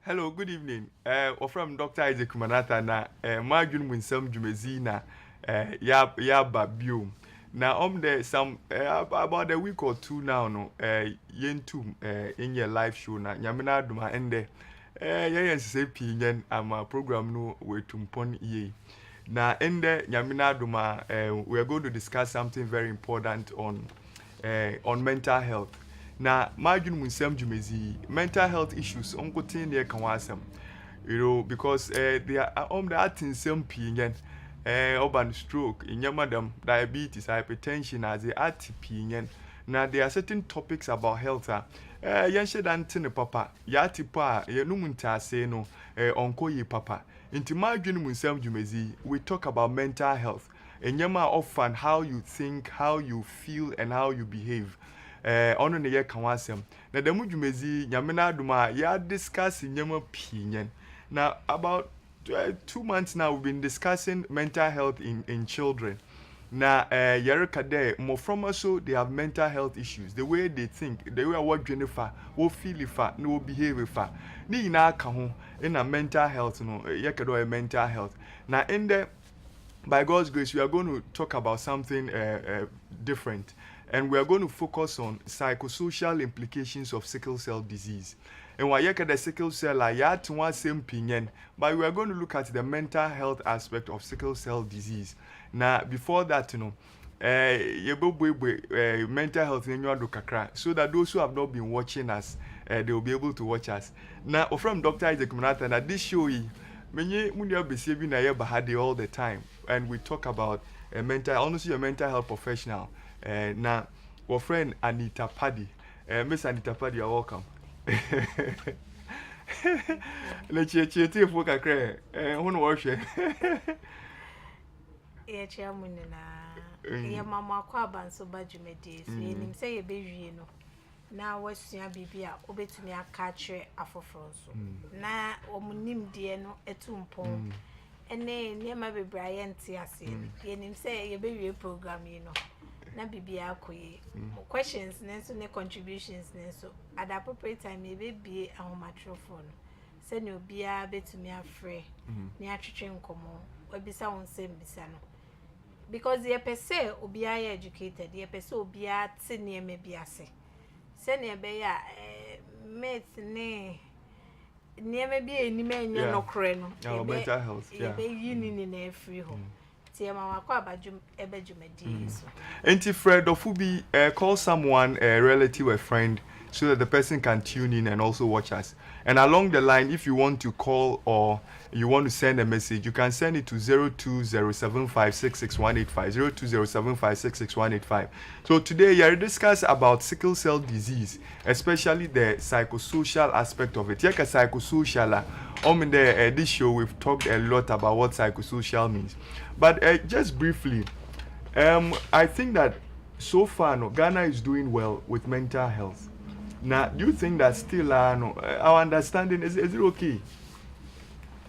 Hello, good evening. From Dr. Isaac Manata na Margin Winsam Jumezina Yaba Biom. Now there some about a week or two now no yentum in your live show na nyamina duma ende yes say pinyen ama program no we tumpon ye. Na ende nyamina duma we are going to discuss something very important on mental health. Na margin munsem jumezi mental health issues onkotin ne kan wasem because they are the atin sem pinyen urban stroke in madam diabetes hypertension as the atipinyen. Now there are certain topics about health yen shedan tin papa ya tipa ye numunta say no onko yi papa inti margin munsem jumezi we talk about mental health enyama often how you think, how you feel and how you behave. Ono ne ye kan wasem na demu dwumezi nyamena aduma ya discuss nyama pinyen na about 2 months now we've been discussing mental health in children na yereka there more from also they have mental health issues the way they think the way what Jennifer wo feel ifa no behave ifa ni na aka ho in a mental health no yekedo mental health na in the by God's grace we are going to talk about something different. And we are going to focus on psychosocial implications of sickle cell disease. And why the sickle cell but we are going to look at the mental health aspect of sickle cell disease. Now, before that, mental health so that those who have not been watching us, they will be able to watch us. Now, from Dr. Isaac Manata, now this show, many all the time, and we talk about honestly, a mental health professional. Now, our friend Anita Paddy, Miss Anita Paddy, you're welcome. Let's cheer for Kakre. Who knows? Chairman, your mamma Quaban so bad you made this. You say a baby, now what's your baby? Obey to me a catcher after Fronso. Now, Omunim dear no a tomb pond. And then near my Brian Tiasin. You say a baby program, na bibia akoye questions nenso ne contributions nenso at the appropriate time maybe be a microphone say no bia betumi afre ne atwetwe nkomo obisa won sem bisa no because ye pese obia ye educated ye pese obia te ne me biase se ne be ya mate ne me bi enima enye no kore no mental health ye be yini na free home. Auntie Fred Ofubi, call someone, a relative, a friend, so that the person can tune in and also watch us. And along the line, if you want to call or you want to send a message, you can send it to 02075661185, 02075661185. So today, we are discussing about sickle cell disease, especially the psychosocial aspect of it. Yeka psychosocial. In this show, we've talked a lot about what psychosocial means. But just briefly, I think that so far, Ghana is doing well with mental health. Now, do you think that still, our understanding, is it okay?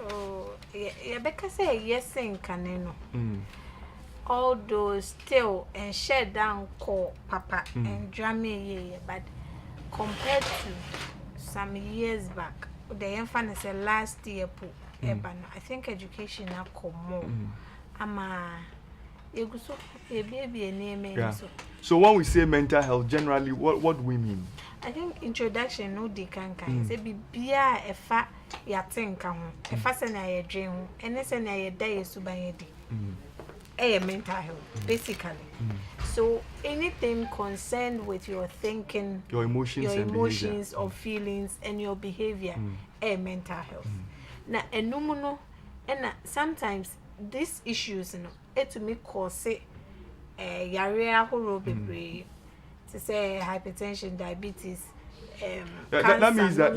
Oh, yeah, because yes, in Caneno. Although still, and share down call Papa and Jamie, but compared to some years back, the emphasis last year, I think education now come more. So when we say mental health, generally, what do we mean? I think introduction no de kan say bibia efa ya tenka ho efa se na ye dwen ho ene se na ye da yesu ban ye di mental health basically. So anything concerned with your thinking, your emotions or feelings and your behavior, mental health. Now enumuno and sometimes these issues it to me cause yare ahoro bebre to say hypertension, diabetes, that means that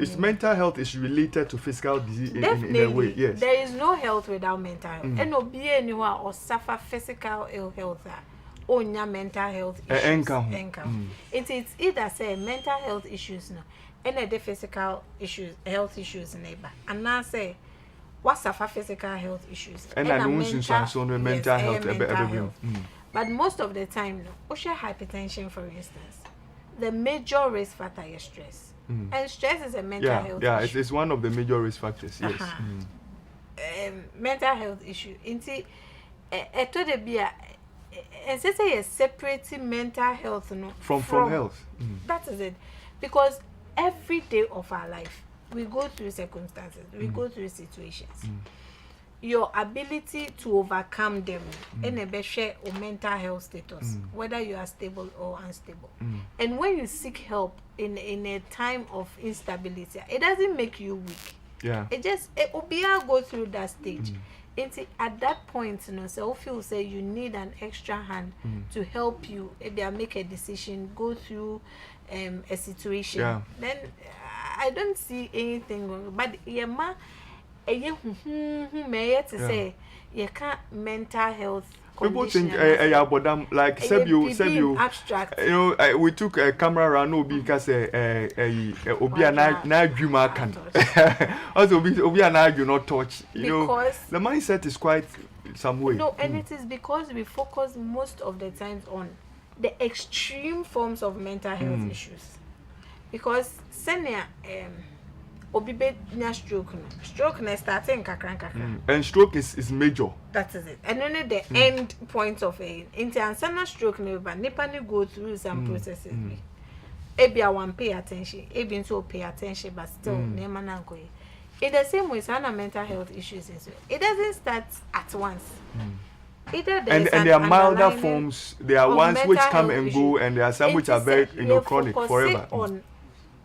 it's mental health is related to physical disease in a way. Yes, there is no health without mental health. And no be anyone or suffer physical ill health or mental health issues. It is either say mental health issues and the physical issues, health issues neighbor, and now say what suffer physical health issues and mental health. But most of the time, hypertension, for instance, the major risk factor is stress. And stress is a mental health issue. It's one of the major risk factors. Yes. Mental health issue. Inti eto de bia and say you're separating mental health from health. That is it. Because every day of our life we go through circumstances, we go through situations. Your ability to overcome them in a better or mental health status, whether you are stable or unstable. And when you seek help in a time of instability, it doesn't make you weak. It will be go through that stage. At that point, so if you say you need an extra hand to help you, maybe make a decision, go through a situation, then I don't see anything wrong. But to say you can't mental health. People think but like said you abstract. We took a camera around Obi because Obi and I dream I can also Obi and I do not touch. Because the mindset is quite some way. No, and it is because we focus most of the times on the extreme forms of mental health issues. Because senior Obi na stroke na starting kakran. And stroke is major. That is it. And only the end point of it. Into answer stroke nipa go through some processes. Ebi I want pay attention. Ebi so pay attention, but still nema na go. In the same way, some mental health issues as well. It doesn't start at once. Either and there are milder forms. There are ones which come and go, and there are some which are very chronic forever.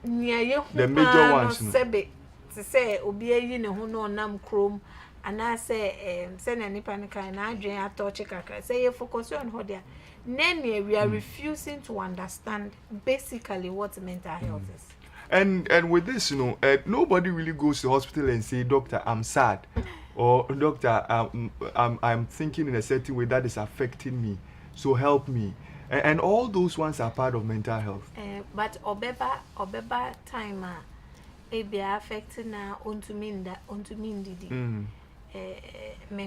The major ones to say obi ayi ne ho no nam krom and I say send any panic and I dream at touch say you focus on how there. Then we are refusing to understand basically what mental health is. And with this, nobody really goes to hospital and say, "Doctor, I'm sad," or "Doctor, I'm thinking in a certain way that is affecting me, so help me." And all those ones are part of mental health. But obeba time be affecting onto me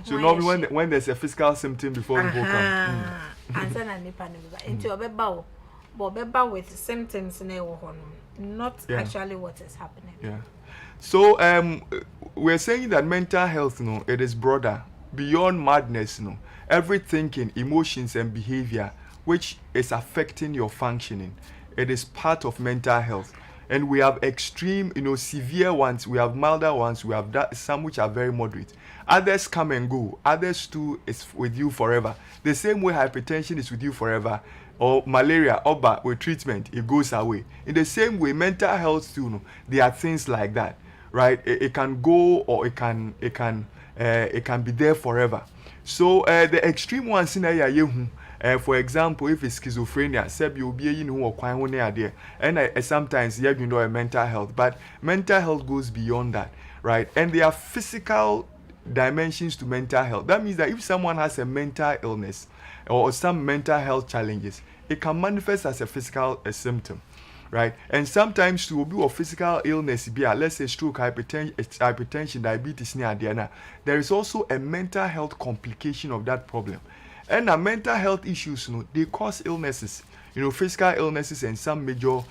so normally when there's a physical symptom before people come. Answer na nipa into obeba with symptoms not actually what is happening. Yeah. So we're saying that mental health, it is broader beyond madness, every thinking, emotions and behavior which is affecting your functioning. It is part of mental health. And we have extreme, severe ones, we have milder ones, we have some which are very moderate. Others come and go. Others too is with you forever. The same way hypertension is with you forever. Or malaria, with treatment, it goes away. In the same way, mental health too, there are things like that, right? It can go or it can be there forever. So the extreme ones in for example, if it's schizophrenia, you'll be and sometimes you know a mental health, but mental health goes beyond that, right? And there are physical dimensions to mental health. That means that if someone has a mental illness or some mental health challenges, it can manifest as a physical symptom, right? And sometimes to be a physical illness, let's say stroke, hypertension, diabetes, there is also a mental health complication of that problem. And mental health issues, they cause illnesses, physical illnesses and some major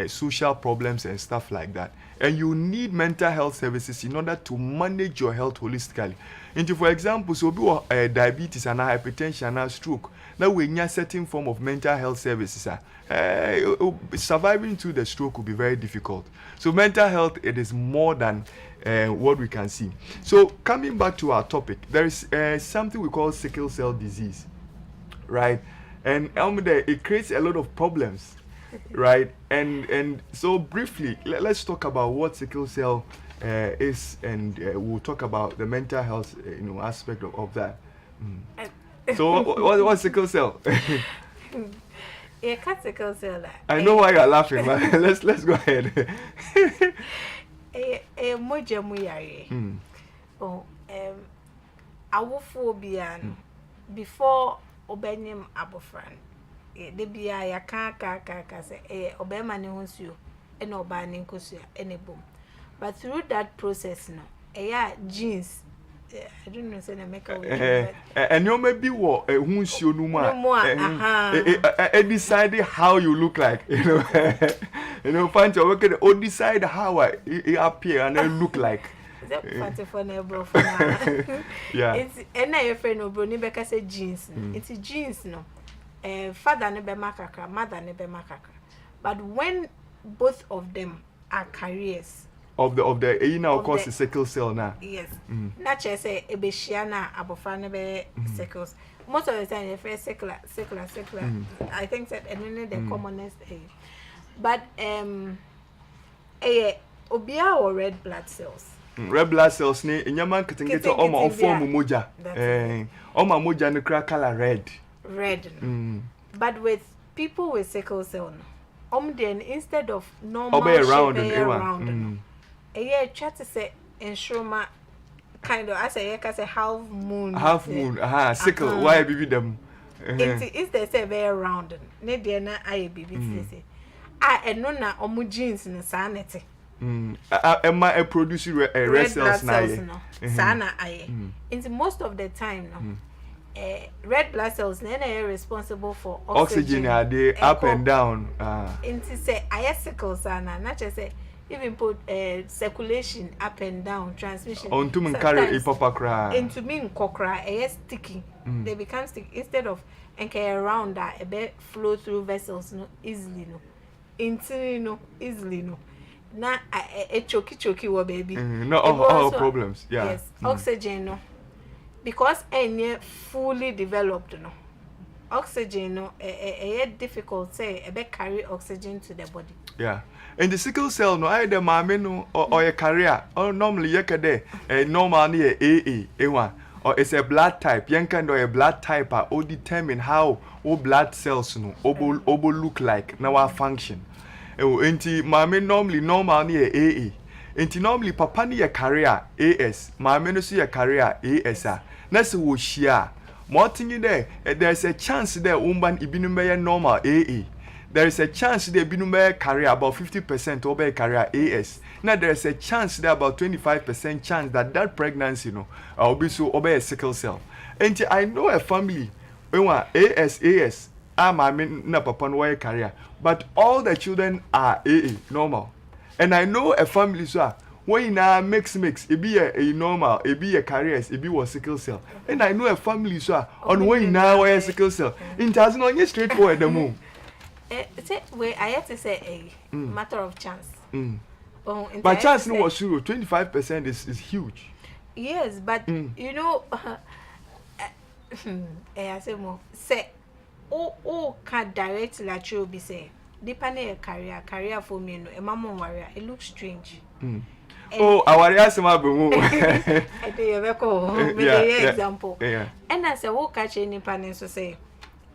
social problems and stuff like that. And you need mental health services in order to manage your health holistically. And for example, so be diabetes and hypertension and stroke, now we need a certain form of mental health services. Surviving through the stroke will be very difficult. So mental health, it is more than what we can see. So coming back to our topic, there is something we call sickle cell disease, right? And it creates a lot of problems, right? And so briefly, let's talk about what sickle cell is, and we'll talk about the mental health aspect of that. So what's sickle cell? Yeah, sickle cell. I know why you're laughing, but let's go ahead. Moja muyare. Awophobia before obenyem abofran. De bia ya ka say obema ne honsuo e na oba ne nkosuo ene bom. But through that process genes, I don't know say na make and you may be what honsuo no ma decide how you look like, You know, find your work or decide how it appear and then look like. Yeah. It's your friend no bro ni beka say jeans. It's jeans no. Father ne be makaka, mother ne be makaka. But when both of them are carriers of the you know, of course the sickle cell now. Yes. Nature say ebeshia na abofra ne be sickles. Most of the time they face sickle. I think that and then the commonest but obia or red blood cells. Red blood cells ni nyama nketenkete o form moja. Oma moja ne kra color red. But with people with sickle cell then instead of normal round try to say enshoma kind of as I say half moon sickle why baby them it's the say very round ne dey na aye baby say no na omu jeans ni sanity Emma produce red cells na sana aye into most of the time no red blood cells are responsible for oxygen are they up and down into say sickles sana not just say even put circulation up and down transmission on to carry papa cry into mean kokra sticky they become sticky instead of around that a bit flow through vessels easily easily na a choky wo baby no all problems yes oxygen no because any fully developed oxygen difficult say a bit carry oxygen to the body. Yeah. And the sickle cell no either mama no or a carrier or normally yakade normal near AA or it's a blood type yankan or a blood type or determine how all blood cells no obo look like now our function. Enti mama normally normal near AA. Enti normally papa near carrier AS mama no see a carrier ASA. Nase wo share more thing there there's a chance there umban ibinumbe normal AA. There is a chance there ibinumbe carrier about 50% over carrier AS. Now there is a chance there about 25% chance that pregnancy will be so over a sickle cell. And I know a family AS I mean na papa no carrier but all the children are AA normal. And I know a family so when na mix it be a normal it be a carriers it be was sickle cell and I know a family so on when now a sickle cell it has not yet straightforward the moon say where I have to say a matter of chance but chance no was 25% is huge. Yes but you know I say more say can direct lateral be say depending a career for me no a mama warrior it looks strange. Our asema be I do you example. And as a walk catch any panel so say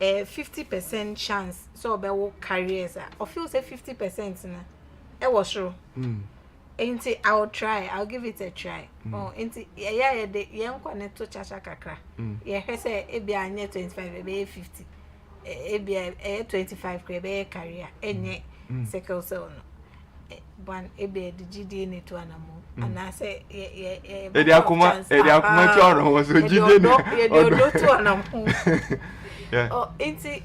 50% chance so be walk careers or feel say 50% na it was true. Ain't I'll try, I'll give it a try. Oh, ain't the young one to chacha kakra. Yeah, say it be a 25, it be 50. It be a 25 career, any sickle cell. One ebe the GD ne to anamu and I say edi akuma choro was GD ne do to anamu oh inti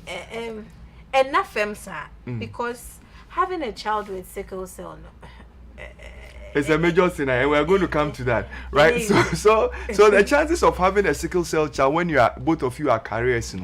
enough femsa because having a child with sickle cell it's a major sin and we are going to come to that right so the chances of having a sickle cell child when you are both of you are carriers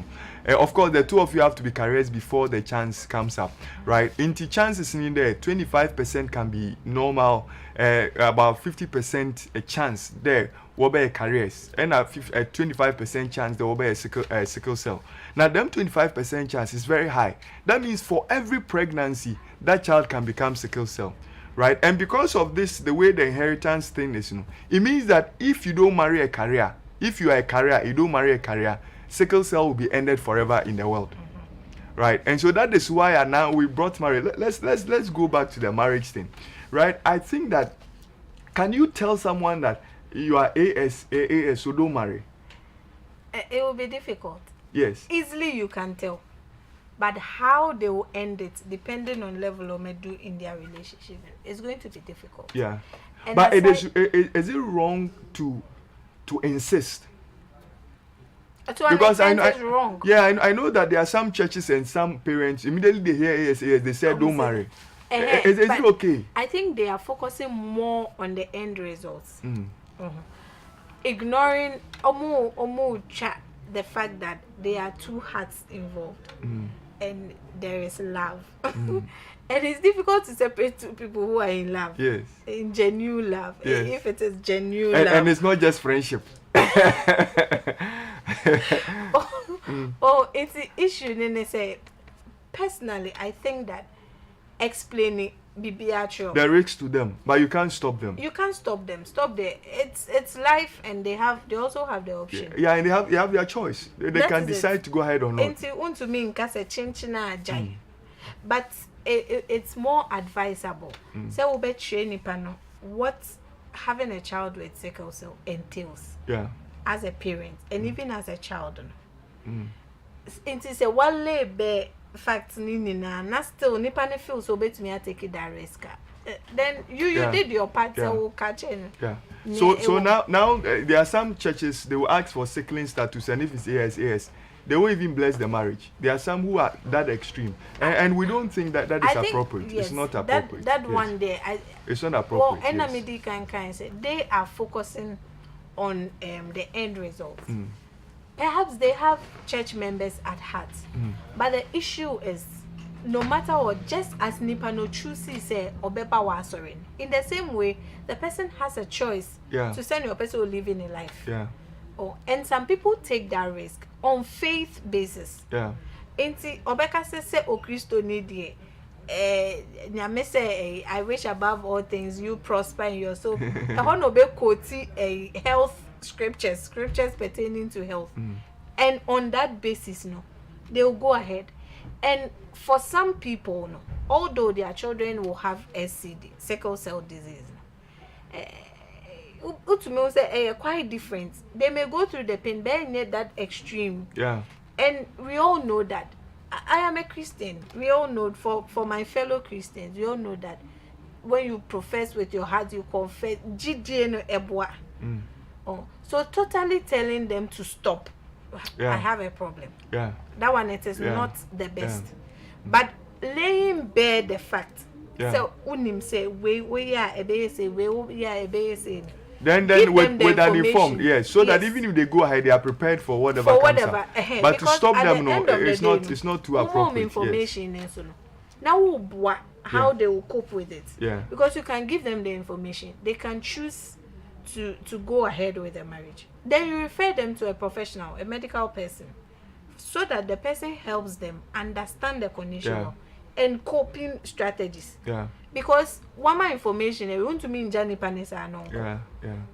of course the two of you have to be carriers before the chance comes up right into chances in there 25% can be normal about 50% a chance there will be carriers and a 25% chance there will be a sickle cell. Now them 25% chance is very high. That means for every pregnancy that child can become sickle cell. Right, and because of this, the way the inheritance thing is, it means that if you don't marry a carrier, if you are a carrier, you don't marry a carrier, sickle cell will be ended forever in the world. Right, and so that is why now we brought marriage. Let's go back to the marriage thing. Right, I think that can you tell someone that you are AS, so don't marry? It will be difficult. Yes. Easily you can tell. But how they will end it, depending on level of do in their relationship, is going to be difficult. Yeah, and but is it wrong to insist? Because I know it's wrong. Yeah, I know that there are some churches and some parents immediately they hear AS, they say don't marry. Is it okay? I think they are focusing more on the end results. Ignoring the fact that there are two hearts involved and there is love. And it's difficult to separate two people who are in love. Yes. In genuine love. Yes. If it is genuine love. And it's not just friendship. It's the issue. Then they say, personally, I think that explaining BBR there are risks to them, but you can't stop them. You can't stop them. Stop there. It's life, and they also have the option. Yeah, and they have their choice. They can decide to go ahead or not. But it's more advisable. So we be training panel what having a child with sickle cell entails. Yeah. As a parent and even as a child. It is a wale be fact na still nipa ne feel so bet me take that risk. Then you did your part, so catch in. Yeah. So now there are some churches, they will ask for sickling status, and if it's AS, they won't even bless the marriage. There are some who are that extreme, and we don't think that is appropriate. Yes, it's not appropriate. That one day, it's not appropriate. Well, NMD can say they are focusing on the end results. Perhaps they have church members at heart, but the issue is, no matter what, just as nipa no choose say obeba wa sorry. In the same way, the person has a choice to send your person living in life. Yeah. And some people take that risk on faith basis. Yeah. Inti obeka say o Christo need nyame say I wish above all things you prosper in your soul. I want to be quoting a health scriptures pertaining to health. And on that basis, they will go ahead. And for some people, although their children will have SCD, sickle cell disease, quite different. They may go through the pain, but not that extreme. Yeah. And we all know that. I am a Christian. We all know, for my fellow Christians, we all know that when you profess with your heart, you confess. So totally telling them to stop, I have a problem. Yeah. That one, it is not the best. But laying bare the fact. So unim say we are a say we are a say. Then with an informed, so that even if they go ahead, they are prepared for whatever. But to stop them, it's not too appropriate. Information now how they will cope with it. Yeah. Because you can give them the information, they can choose to go ahead with the marriage. Then you refer them to a professional, a medical person, so that the person helps them understand the condition and coping strategies. Yeah. Because one more information, you want to mean Johnny Panessa no. Yeah.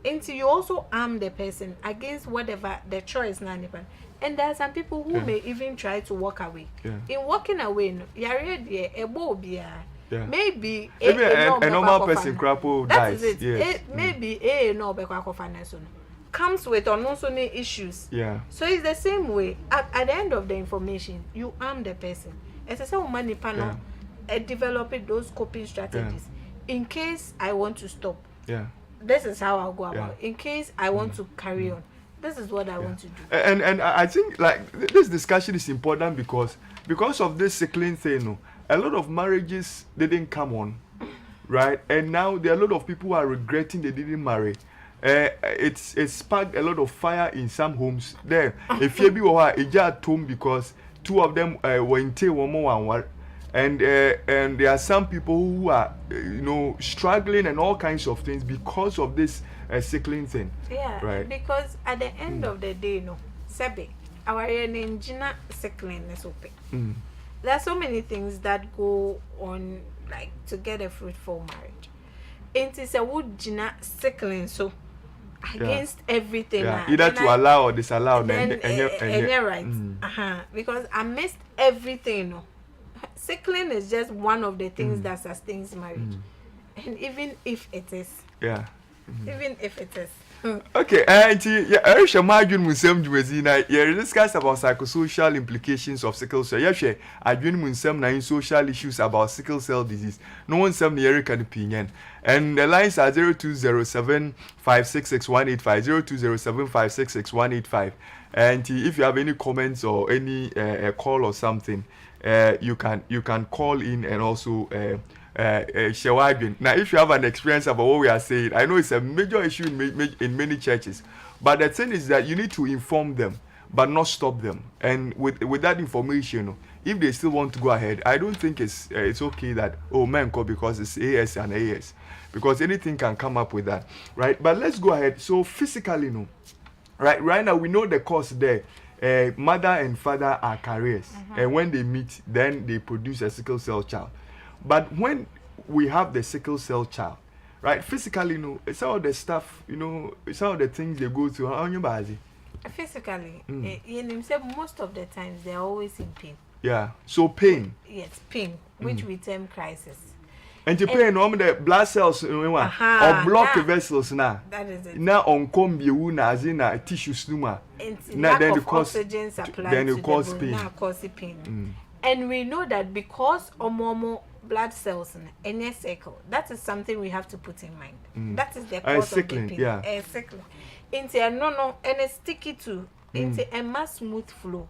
Until you also arm the person against whatever the choice na nipan. And there are some people who may even try to walk away. Yeah. In walking away, you're ready a bobia. Yeah. Maybe a normal person crapple dies. That is it. Yes. Maybe a no comes with also issues. Yeah. So it's the same way. At the end of the information, you arm the person. As I say, money panel, developing those coping strategies. In case I want to stop, this is how I'll go about it. In case I want to carry on, this is what I want to do. And I think like this discussion is important because of this sickling thing. A lot of marriages didn't come on, right? And now there are a lot of people who are regretting they didn't marry. It sparked a lot of fire in some homes. There, if you be at home because two of them were in one more, and there are some people who are struggling and all kinds of things because of this sickling thing. Yeah, right. Because at the end of the day, Sebe, our engine sickling is open. There are so many things that go on, like to get a fruitful marriage. It is a wood gina sickling so against everything. Either to allow or disallow. And you're right. Because amidst everything, sickling is just one of the things that sustains marriage. And even if it is. Even if it is. Okay, and I shall margin Munsem Jumezina. You discuss about psychosocial implications of sickle cell. Yes, I join Munsem nine social issues about sickle cell disease. No one some near can opinion. And the lines are 0207 566 185 0207 566 185. And if you have any comments or any call or something, you can call in and also Shewagin. Now, if you have an experience about what we are saying, I know it's a major issue in many churches, but the thing is that you need to inform them, but not stop them. And with that information, if they still want to go ahead, I don't think it's okay that men call because it's AS and AS, because anything can come up with that, right? But let's go ahead. So physically, right now we know the cause there. Mother and father are carriers, and when they meet, then they produce a sickle cell child. But when we have the sickle cell child, right, physically, some of the stuff, some of the things they go through, how you body? Physically, most of the times they're always in pain. Yeah, so pain. Yes, pain, which we term crisis. And the pain, the blood cells, or block vessels now. That is it. Now on combi, as in a tissue stuma. Now then oxygen supply then it cause pain. Now cause pain. And we know that because more blood cells in a cycle, that is something we have to put in mind. That is the cause of the pain. Yeah. Sickling. Into a no, and a sticky too. Into a mass smooth flow.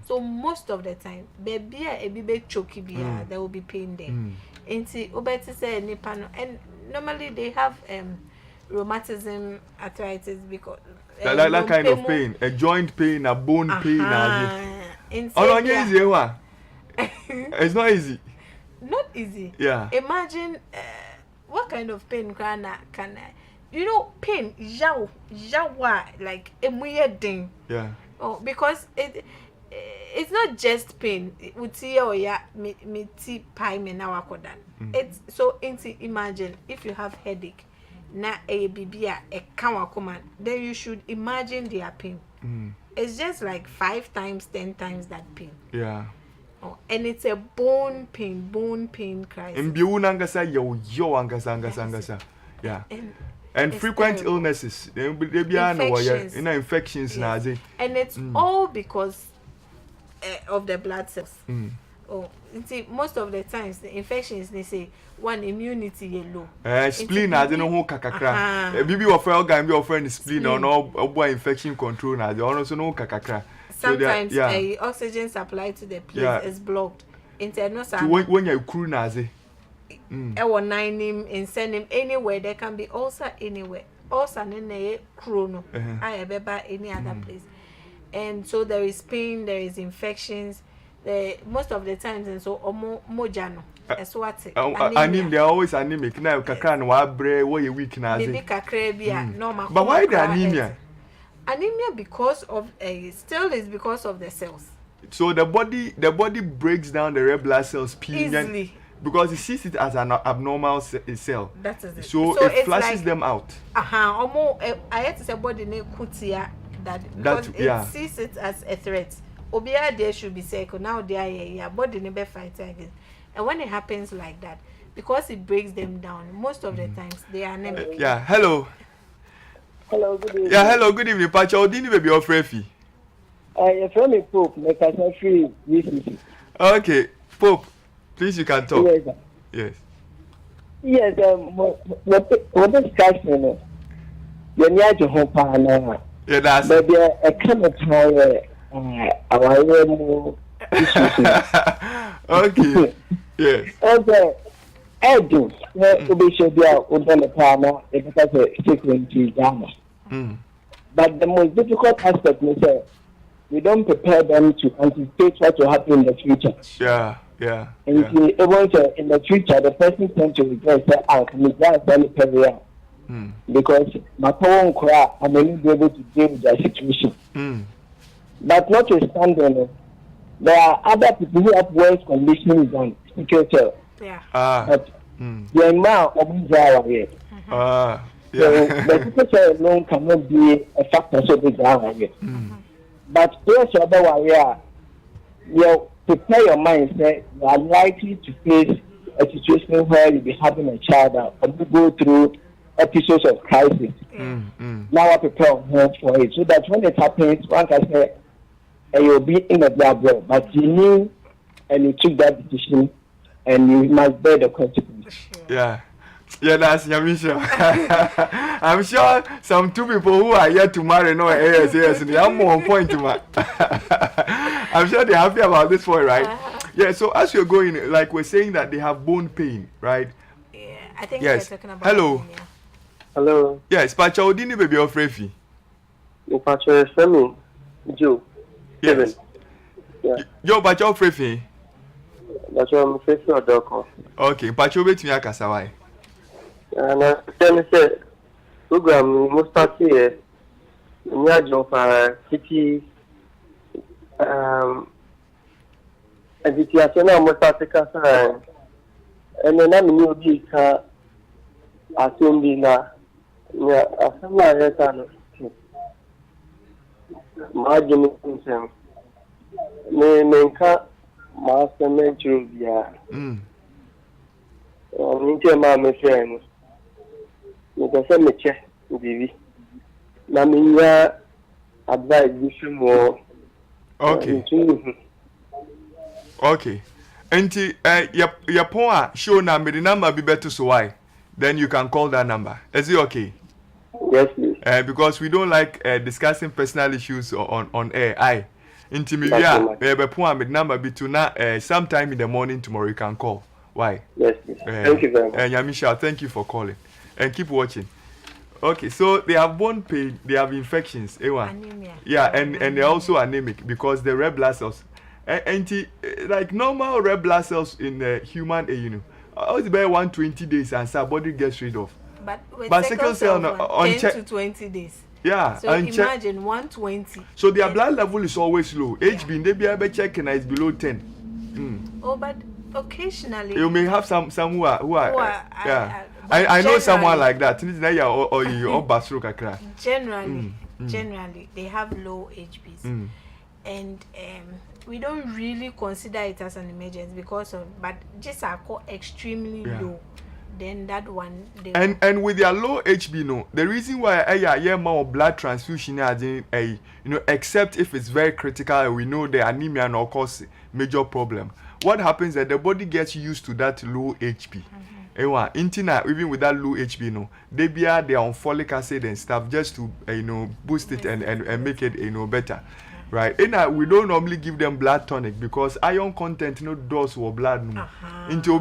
So most of the time, baby a baby choky there will be pain there. Into obeti say nipano, and normally they have rheumatism, arthritis, because that kind of pain, a joint pain, a bone pain. It's not easy. Not easy. Yeah. Imagine what kind of pain can pain jawa like a weird thing. Yeah. Oh, because it's not just pain. Uti or ya me ti pie me na wakodan. It's so imagine if you have headache, na a bibia a kawakoman, then you should imagine their pain. It's just like 5 times, 10 times that pain. Yeah. Oh, and it's a bone pain crisis. And biunangasa yo angasa. Yeah. And frequent terrible illnesses. They be infections now. And it's all because of the blood cells. Oh, you see, most of the times the infections they say one immunity low. Spleen, I don't know who kakakra. Bibi offer organ, be offering spleen or no infection control now. They also know kakakra. Sometimes so oxygen supply to the place is blocked. When you crew nazi. Or 9 him and send him anywhere. There can be ulcer anywhere. Ulcer in a chrono. I have any other place. And so there is pain, there is infections. Most of the times, and so mojano. That's what anemia. They are always anemic. Now kakra no abre where you weak na. Maybe kakra bia normal. But why the anemia? Anemia because of still is because of the cells. So the body breaks down the red blood cells easily because it sees it as an abnormal cell. That is it. So it flushes them out. I had to say body ne kutia that because it sees it as a threat. Obia there should be cycle. Now they are body ne be fight again. And when it happens like that, because it breaks them down, most of the times they are anemic. Hello. Hello, good evening. Hello, good evening, Pacho. Didn't you be your friend? You're from a Pope, make us not free. Okay, Pope, please you can talk. Yes. Yes, what discussion? You're near to home partner. Yeah, that's but there a kind of time our okay. Yes. Okay. Edu, we should be out on the partner because of frequency drama. But the most difficult aspect is that we don't prepare them to anticipate what will happen in the future. Yeah. And if you want to, in the future, the person tends to regret that I'm going to because my phone cry, I may not be able to deal with their situation. But notwithstanding, there are other people who have worse conditions than sickle. But the amount of these are so the sickle cell alone cannot be a factor so big. But there's other way. You prepare your mind that you are likely to face a situation where you'll be having a child or you go through episodes of crisis. Now I prepare for it so that when it happens, one can say you'll be in the blood, but you knew and you took that decision and you must bear the consequences. Yeah, that's Yamisha. I'm sure some 2 people who are yet to marry know AS, they are more on point to my. I'm sure they're happy about this point, right? Yeah, so as you're going, like we're saying that they have bone pain, right? Yeah, I think Yes. we're talking about Hello. anemia. Hello. Yes, Pacha Odini baby of Refi. In fact, you're Sammy. Joe. Yes. Yeah. Yo, Pacha of Refi. That's what I'm facing a doctor. Okay, Pacha Obet me akasawai. And I tell you, say, program must start here. We are job for city. And it is now must start to casa. And then I'm new big car. Atundi na. Yeah, asama yeta no. Margin himself. Me nka master mentor bia. Nti ma me friend. Me go say me che bibi. Na me nya advice bi mo. Okay. Okay. Enti your pon show na me the number be better so why? Then you can call that number. Is it okay? Yes, please. Because we don't like discussing personal issues on air. Aye. Intimate, be number be to now sometime in the morning tomorrow you can call. Why? Yes, please. Thank you very much. Yamisha, thank you for calling. And keep watching. Okay, so they have bone pain, they have infections. Anemia. Yeah, and they're also anemic because the red blood cells. Like normal red blood cells in the human, it's about 120 days and our body gets rid of. But sickle cell on 10 to 20 days. Yeah, so imagine 120. So their blood level is always low. HB, they be able to check and it's below 10. Oh, but occasionally you may have some who are yeah. I know someone like that. Generally, they have low HBs, and we don't really consider it as an emergency because of, but just are called extremely low. Then that one they and with their low HB, no, the reason why more blood transfusion except if it's very critical, we know the anemia and of course major problem. What happens is that the body gets used to that low HP. Even with that low HB, they they're on folic acid and stuff just to boost it and make it better. Right, and we don't normally give them blood tonic because iron content does with blood. Into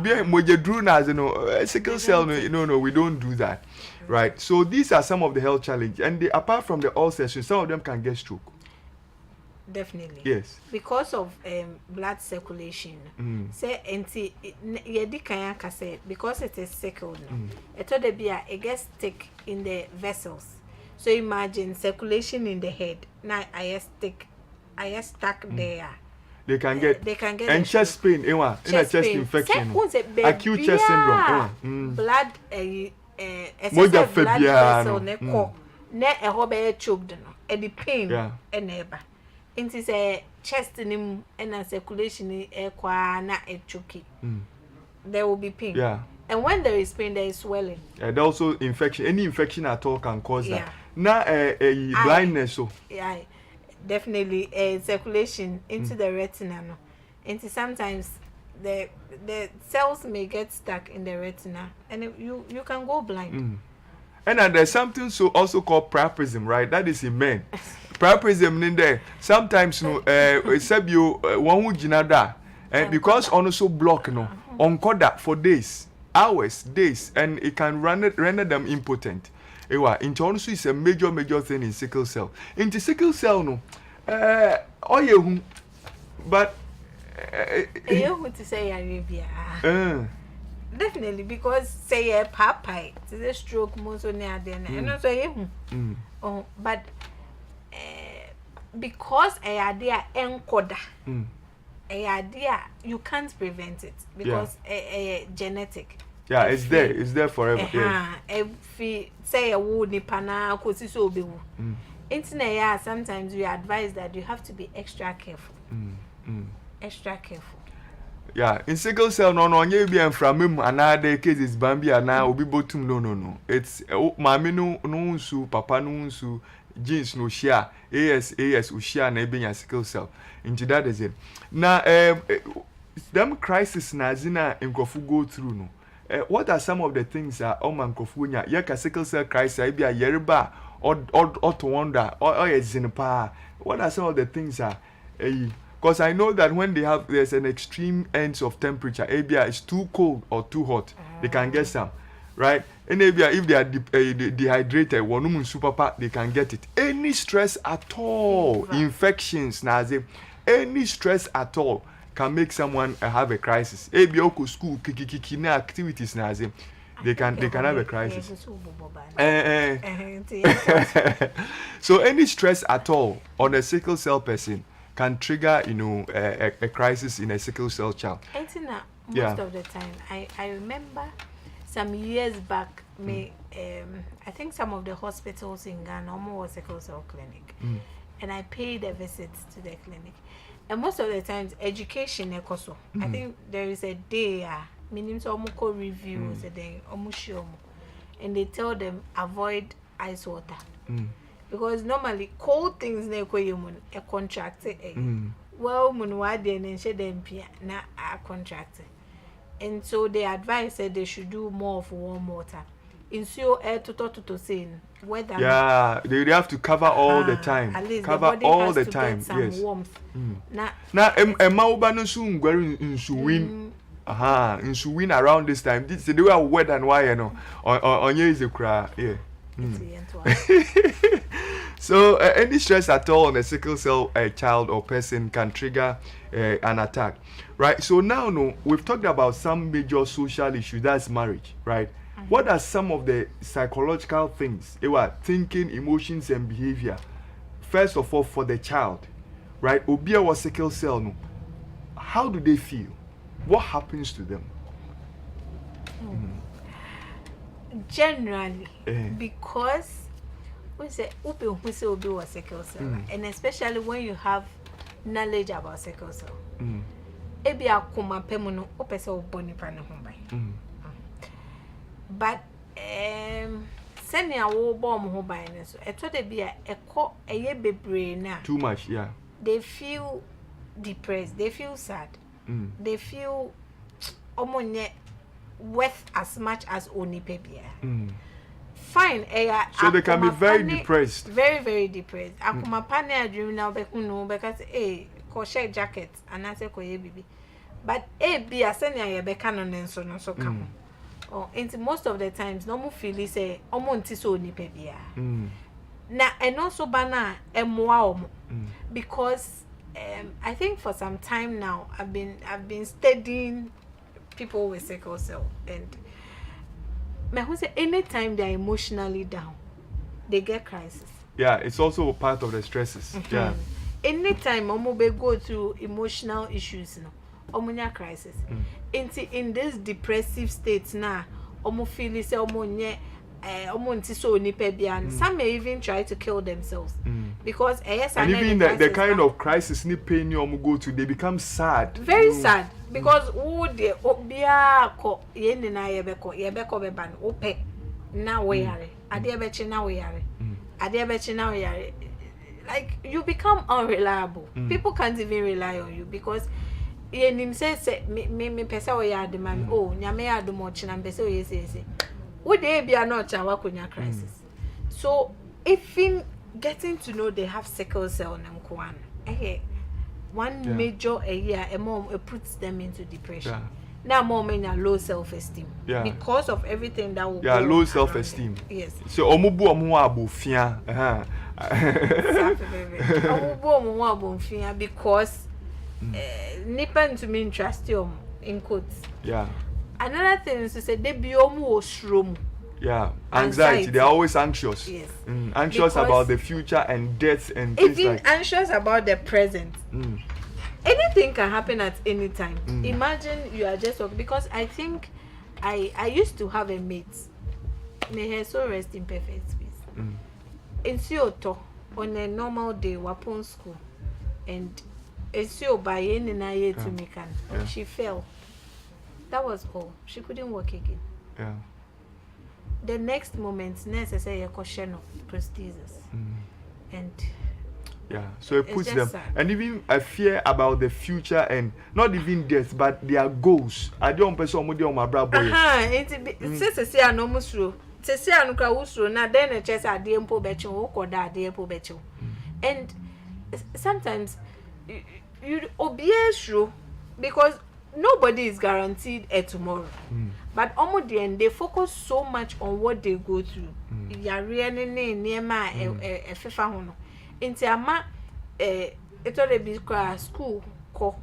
sickle cell, we don't do that. Right, so these are some of the health challenges, and apart from the ulcers, some of them can get stroke. Definitely. Yes. Because of blood circulation. Say because it is sickle, it gets thick in the vessels. So imagine circulation in the head. Now I stuck there. They can get and chest pain, chest infection. Acute chest syndrome. Blood excessive blood vessel ne choked no. The pain eneba. It is a chest and circulation na choky. There will be pain. Yeah. And when there is pain, there is swelling. And also infection. Any infection at all can cause that. Now blindness. So. Yeah. Definitely circulation into the retina, into sometimes the cells may get stuck in the retina and you can go blind. And there's something also called priapism, right? That is in men. Priapism in there sometimes except you one who jinada and because also block on coda for days, hours, days, and it can render them impotent. Into also is a major thing in sickle cell. Into sickle cell, but you to say Arabia. Definitely, because say a papa, it's a stroke most on the and also but because a idea encoder, a idea you can't prevent it because a genetic. Yeah, it's there forever. If we say a wood nipana kosi so be wu. Internet, sometimes we advise that you have to be extra careful. Extra careful. Yeah, in sickle cell no you be from him another cases bambi and now obi botum no. It's mami no su papa no su genes no share AS ushia na be sickle cell. Into that is it. Now them crisis na zina nkofu go through no. What are some of the things that Omankofunya, Yaka sickle cell crisis, be a yerba or to wonder or a zinpa? What are some of the things that Because I know that when there's an extreme ends of temperature, ABI is too cold or too hot, they can get some, right? And ABI, if they are dehydrated, they can get it. Any stress at all, infections, any stress at all can make someone have a crisis. ABI school, activities, they can have a crisis. So any stress at all on a sickle cell person can trigger, a crisis in a sickle cell child. Most of the time, I remember some years back, I think some of the hospitals in Ghana almost was a sickle cell clinic, and I paid a visit to the clinic. And most of the times, education ekoso. I think there is a day, meaning so almost reviews, and they tell them avoid ice water. Because normally cold things a contract well na contract, and so they advise that they should do more of warm water. In so air to saying weather. Yeah, they have to cover all the time. At least cover the all the to time. Get some yes. Warmth. Now Mauba soon going into win. Into win around this time. This they were wet and why on you is a cry. Yeah. So any stress at all on a sickle cell child or person can trigger an attack, right? So now we've talked about some major social issues, that's marriage, right? What are some of the psychological things, thinking, emotions and behavior, first of all for the child, right? Obia was sickle cell, how do they feel? What happens to them? Generally, because we say obi was sickle cell, and especially when you have knowledge about sickle cell, ebi akoma pemu no opese oboni pa ne ho ban. But senior wo bomb ho ban ne so eto de bia ekọ eye bebre na too much, yeah. They feel depressed, they feel sad, they feel omonye worth as much as oni pebia. Fine, so they can be very depressed. Very, very depressed. Akuma pane adwum na obekuno because ko share jacket and I say ko ye bibi. But be asenya ye beka no nso no so come. Oh, into most of the times no mo feel say omo nti so oni pebia. Na and also bana emwa omo because I think for some time now I've been studying people with sickle cell, and who say anytime they're emotionally down, they get crisis. Yeah, it's also a part of the stresses. Yeah. Anytime omo go through emotional issues, omo crisis. In this depressive state now, omo feel say omo nye omo nti so ni pebia. Some may even try to kill themselves because and even the kind of crisis ni pain you omo go to, they become sad. Very sad. Because who de obia ko ye ni na ye beko beban ope na we yare ade ebechi na we yare ade ebechi na we yare, like you become unreliable. People can't even rely on you because ye nim say me pesa we yade man nyame yade mo chi na pesa we say wo de bia na ocha wa konya crisis. So if in getting to know they have sickle cell na mkoan one major it puts them into depression. Now mom in low self-esteem because of everything that will low self-esteem. Yes. So omubu omu abofia because nipa to me trust you in quotes. Yeah. Another thing is to say they be omu. Yeah, anxiety. They're always anxious. Yes. Anxious because about the future and death and things even like. Anxious about the present. Anything can happen at any time. Imagine you are just because I think I used to have a mate. May her soul rest in perfect peace. In Sioto, on a normal day, wapon school, and Sio by any naye to me can. She fell. That was all. She couldn't walk again. Yeah. The next moment, nurse say a question of prosthesis, and so it puts them sad. And even a fear about the future and not even death, but their goals. I don't person with my brother. It's say no musro. Say anuka usro na then a chest at the empo becho or da the empo becho. And sometimes you obvious because nobody is guaranteed a tomorrow. But almost the end they focus so much on what they go through. You are really near my a FIFA hono. Into ama it all be school call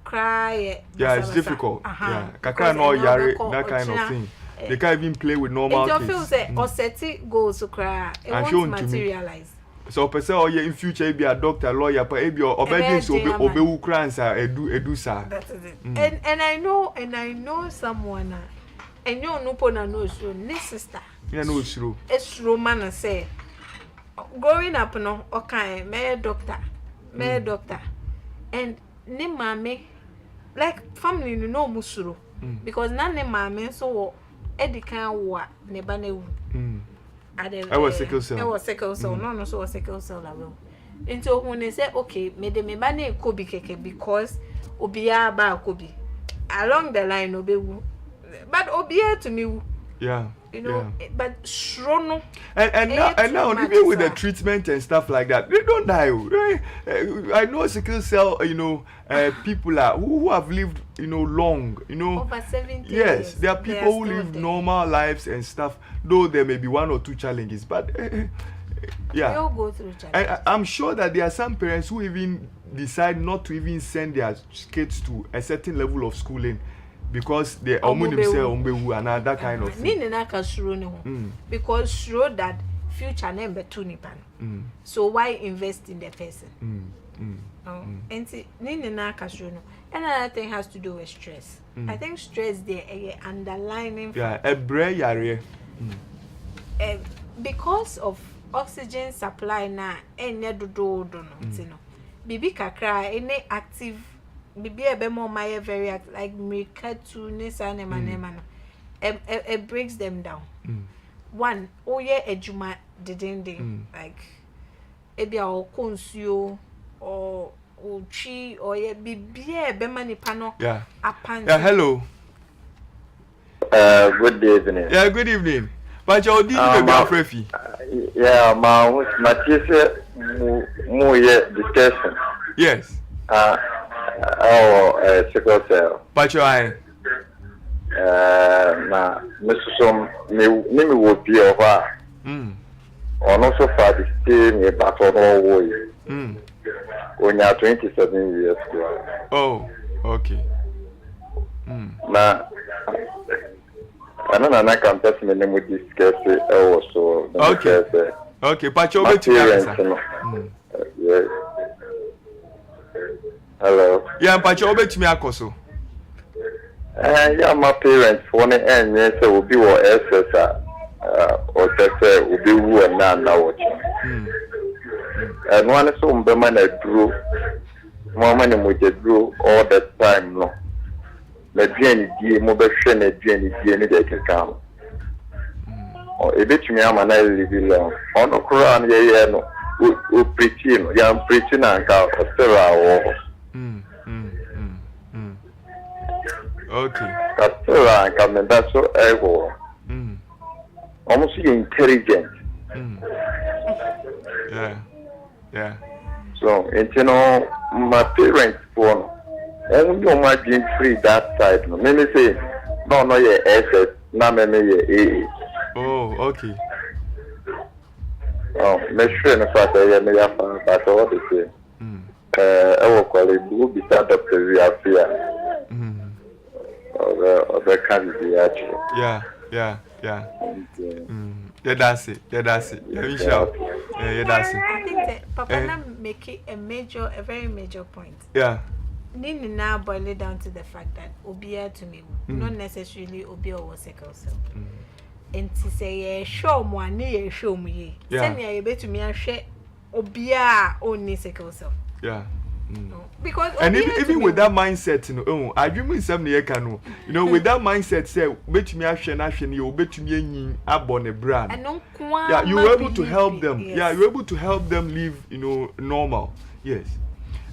cry. Yeah, it's difficult. Yeah, kakra no yare that kind of thing. They can't even play with normal kids. It feels say or set goals to cry. It won't materialize. So person or in future be a doctor, lawyer, but be or obedience obe ukransa edu sa. That is it. And I know someone and you no pona no so this sister. Yeah, no true. It's Roman say growing up no okay, me doctor. And ne mame like family no musuro because na ne mame so edikan wa ne ba na wu. I was sickle cell. No, so was sickle cell that will. Into when they say, okay, me ba na kobi keke because obiya ba kobi. Along the line obewu. But obiya to me. Yeah. You know, but shrono. And now even with the treatment and stuff like that, they don't die. I know sickle cell, people who have lived, long, over 70 Yes, years. there are people who live normal lives and stuff, though there may be one or two challenges, but yeah. They all go through challenges. I'm sure that there are some parents who even decide not to even send their kids to a certain level of schooling because they ombewu and that kind of thing. Because sure that future number 2 nipan. So why invest in the person? And another thing has to do with stress. I think stress there underlining because of oxygen supply na do bibi kakra any active bibi ebe mo my very active like mekatu nesa nema no it breaks them down. One oye ejuma didende like ebi a okonsuo or uchi or ye bibi ebe manipa no apan. Yeah, hello. Good evening. Yeah, good evening. But you did the yeah, my teacher discussion. Yes. Sickle cell. But you are na Mr. Nimi would be over. On also for the same battle way. When you are 27 years old. Oh, okay. Na I can test me name with discuss it also. Okay, but you yes. Hello. Yeah, but you bet me akoso. Yeah, my parents one and yes will be what SS or say will be who and now watching. And one is some man I drew more money with the drew all the time no. The DNA mobile train a DNA they can come. Or a bit me am an I live long. On the Quran no preaching, young preaching and car still okay. Castella and coming that's so able. Almost intelligent. Yeah. So, my parents phone. And you imagine free that side. Many say, no, your asset, not many your Oh, okay. Oh, make sure in fact I may have found that all the same. I will call it who be that of the real fear. Or the candidate actually. Yeah. Yeah, that's it. Yeah, that's it. Yeah, that's it. I think that Papa make a very major point. Yeah. Nini now boil it down to the fact that Obia to me, not necessarily Obia or sickle cell. And to say, show me, show me. Send me a bit to me, I share Obia only sickle cell. Yeah. Because and even with that mindset, I dream in some year canoe. With that mindset, say, bet me action, you bet me abon a brand. Yeah, you were able to help them. Yes. Yeah, you were able to help them live, normal. Yes.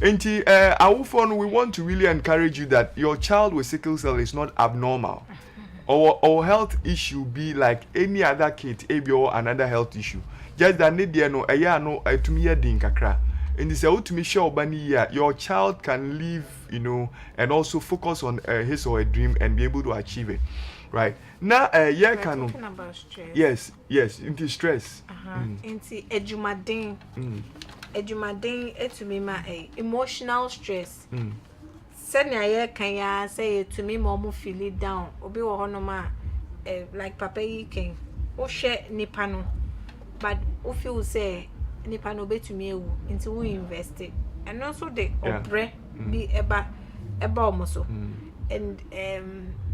And our phone, we want to really encourage you that your child with sickle cell is not abnormal. Or health issue be like any other kid, or another health issue. Just that need no to me din kakra. in this out to me show bani your child can live, you know, and also focus on his or her dream and be able to achieve it, right? Now yeah, can talking about stress. yes into stress Into edumaden to me ma emotional stress. Senior year can ya say to me mom feel it down obi wo hono ma like papa yi ken wo hwe nipa no but wo feel say nipa no betumi ewu into we invest it and also the obre be eba omoso and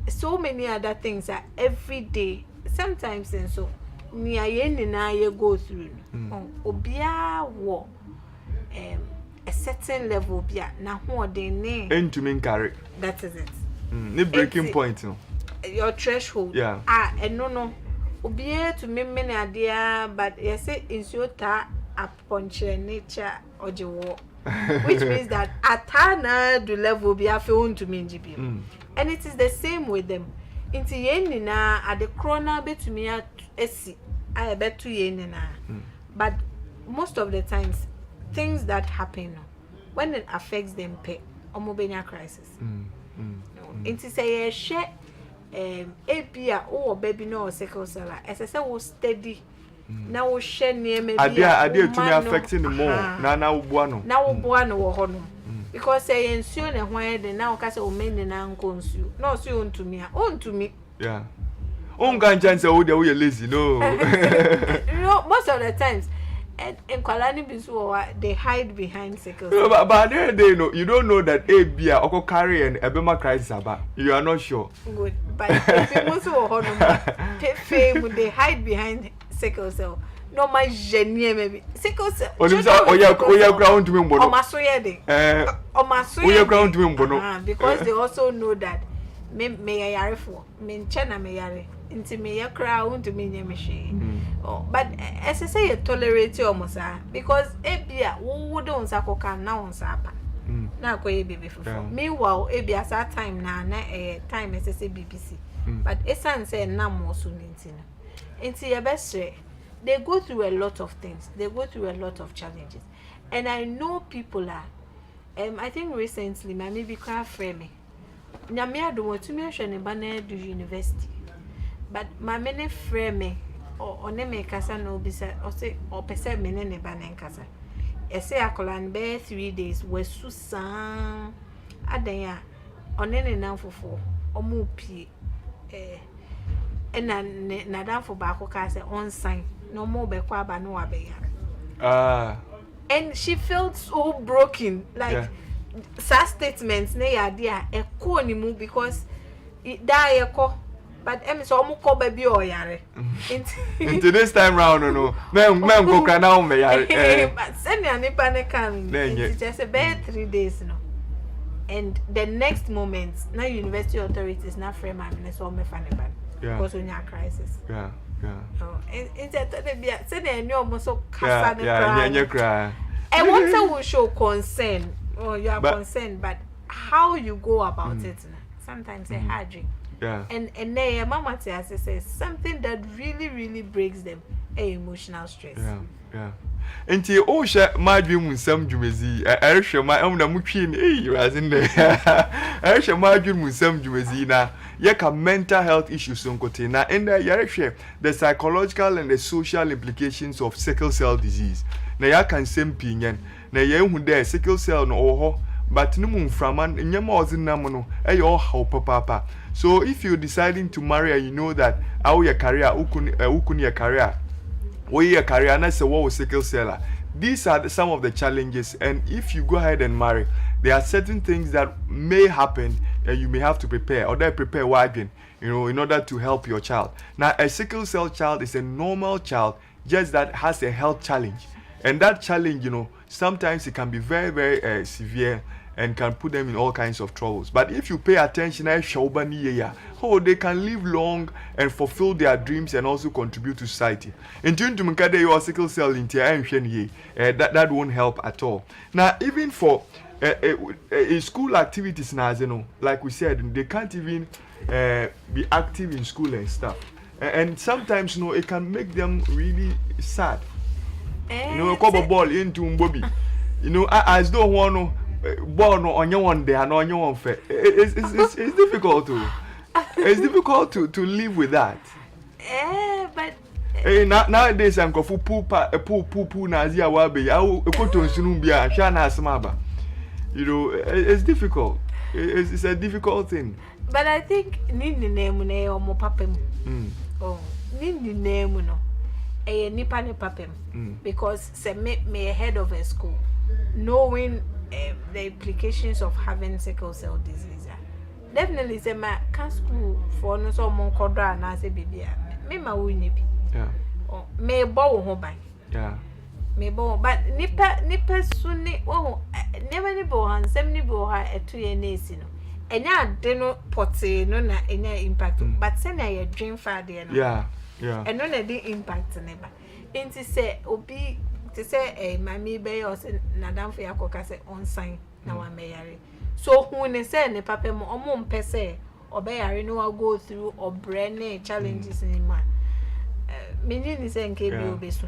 so many other things are every day sometimes and so ni aye ni na ye go through obia wo a certain level bia na ho den ne into me carry that is it the breaking point no your threshold no obia to me na dia but you say insuota aponche nature ojewo which means that atana the level bia fe on to me gibi and it is the same with them into yen na at the corner betumi esi I bet to yen na but most of the times things that happen when it affects them pay omobenia crisis into say share abia or baby no sickle cell as I say wo steady na wo share near maybe adia to me affecting more na wo boa no wo ho no because say ensuo na hwan de na wo ka say o men na nko nsuo na o so onto me yeah on chance wo dey we lazy no you know most of the times and Kwalani Bisu they hide behind sickle cell. No, but they know you don't know that ABA or carry and Ebema crisis about. You are not sure. Good, but people fame they hide behind sickle cell. No my genie maybe sickle cell. Oh ground to me mbono. Ground to me mbono. Because they also know that me yare for me chena me yare. Into me ya crowd to me nyamishi. But as I say you tolerate your mosa because ebia wo don't sakoka na on sapa. Na ko e baby for. Meanwhile ebia sa time na time as say BBC. But esan say na mo so nintino. Into your best they go through a lot of things. They go through a lot of challenges. And I know people are I think recently my maybe cry frame. Nyame ado want to me hwe ne ba na do university. But my many frame or me kasa no bisa or say or pese mene ne ba ne kasa. Ese akolan be 3 days we susan adan ya onene nan fofo omo pie na dan fo ba ko ka say on sign no mo be kwa ba no wa be ya. And she felt so broken like sad statements ne ya dia e ko ni mu because da ye ko but so mo ko baby o yare into this time round no men go kana o me yare but send ya nipa ne kan it just about 3 days no and the next moment na university authorities na frame am so me fa ne ban because on your crisis it's that be send ya ni o so kasa ne cry I want to show concern or you are concerned but how you go about it sometimes a hard dream. And then mama says something that really breaks them emotional stress. Enti o hwe madwem nsam dwumezi erhwe ma na mutwi ni razin there erhwe madwem nsam dwumezi na yeka mental health issues nkote na in there yerhwe the psychological and the social implications of sickle cell disease na ya kan sempinyen na yehu there sickle cell no oho but no mframan nyema ozinam no eyo how papa. So if you're deciding to marry and you know that how your career ukuni your career or your career and that's a war with sickle cell, these are some of the challenges, and if you go ahead and marry, there are certain things that may happen and you may have to prepare or they prepare wagon, you know, in order to help your child. Now a sickle cell child is a normal child just that has a health challenge, and that challenge, you know, sometimes it can be very severe and can put them in all kinds of troubles. But if you pay attention, they can live long and fulfill their dreams and also contribute to society. In tune to Mkade, your sickle cell in that won't help at all. Now, even for school activities, now, you know, like we said, they can't even be active in school and stuff. And sometimes, you know, it can make them really sad. You know, a couple ball into Mbobi. You know, as though one born on your one day and on your one fair. It's difficult to. It's difficult to live with that. But Nowadays I'm going to poo Nazia Wabi. I will put on Sunumbia, Shana Smaba. You know, it's difficult. It's a difficult thing. But I think Nini name or mo papem. Oh, Nini name no. A nipa ne papem. Because say me head of a school, knowing the implications of having sickle cell disease. Definitely say my can school for no so mon kodra na say bibia. Me ma wo nyebi. Yeah. Oh, me bo ho ban. Yeah. Me bo but nipa suni oh never ni bo han sem ni bo ha etu ye na esi no. Enya ade no pote no na enya impact but say na ye dream fa de no. Yeah. Eno na dey impact ne ba. Enti say obi to say mami be o say nadam for yakoka say on sign na wa meyare. So who ne say ne papa mo omo mpese obeyare no wa go through obrene challenges in man. Mini ni say nke bi obeso.